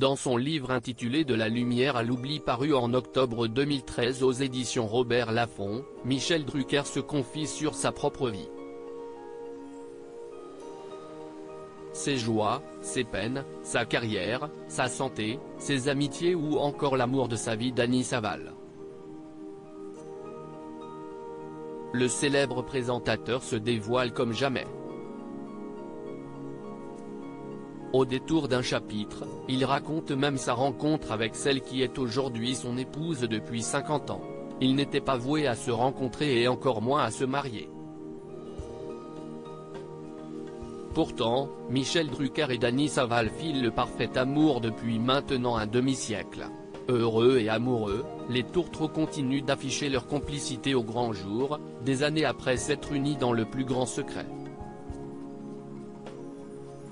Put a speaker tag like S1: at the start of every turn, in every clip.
S1: Dans son livre intitulé De la lumière à l'oubli paru en octobre 2013 aux éditions Robert Laffont, Michel Drucker se confie sur sa propre vie. Ses joies, ses peines, sa carrière, sa santé, ses amitiés ou encore l'amour de sa vie d'Annie Saval. Le célèbre présentateur se dévoile comme jamais. Au détour d'un chapitre, il raconte même sa rencontre avec celle qui est aujourd'hui son épouse depuis 50 ans. Ils n'étaient pas voués à se rencontrer et encore moins à se marier. Pourtant, Michel Drucker et Dany Saval filent le parfait amour depuis maintenant un demi-siècle. Heureux et amoureux, les tourtereaux continuent d'afficher leur complicité au grand jour, des années après s'être unis dans le plus grand secret.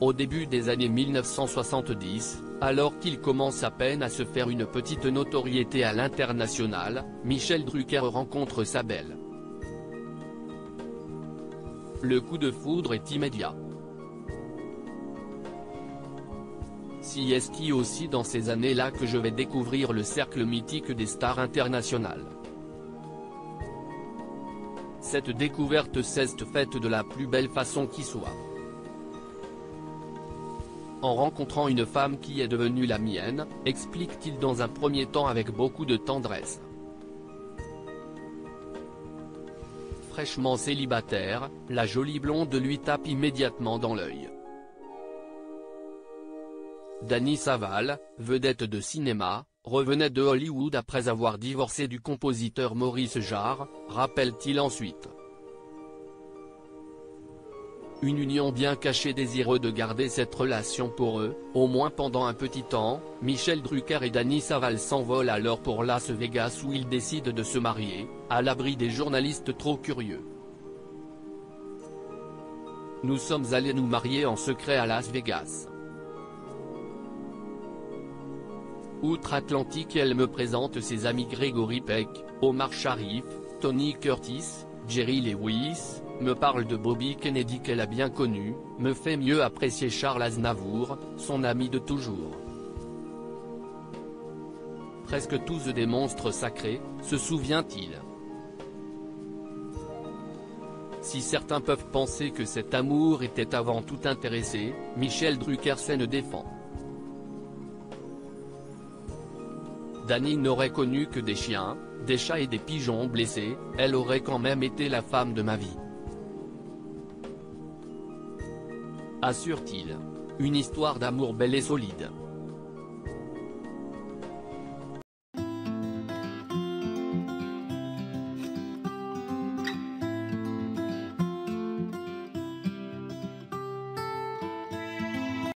S1: Au début des années 1970, alors qu'il commence à peine à se faire une petite notoriété à l'international, Michel Drucker rencontre sa belle. Le coup de foudre est immédiat. Si est aussi dans ces années-là que je vais découvrir le cercle mythique des stars internationales. Cette découverte s'est faite de la plus belle façon qui soit. En rencontrant une femme qui est devenue la mienne, explique-t-il dans un premier temps avec beaucoup de tendresse. Fraîchement célibataire, la jolie blonde lui tape immédiatement dans l'œil. Dany Saval, vedette de cinéma, revenait de Hollywood après avoir divorcé du compositeur Maurice Jarre, rappelle-t-il ensuite. Une union bien cachée désireux de garder cette relation pour eux, au moins pendant un petit temps, Michel Drucker et Dany Saval s'envolent alors pour Las Vegas où ils décident de se marier, à l'abri des journalistes trop curieux. Nous sommes allés nous marier en secret à Las Vegas. Outre-Atlantique, elle me présente ses amis Gregory Peck, Omar Sharif, Tony Curtis, Jerry Lewis, me parle de Bobby Kennedy qu'elle a bien connu, me fait mieux apprécier Charles Aznavour, son ami de toujours. Presque tous des monstres sacrés, se souvient-il. Si certains peuvent penser que cet amour était avant tout intéressé, Michel Drucker ne défend. Dany n'aurait connu que des chiens, des chats et des pigeons blessés, elle aurait quand même été la femme de ma vie. Assure-t-il. Une histoire d'amour belle et solide.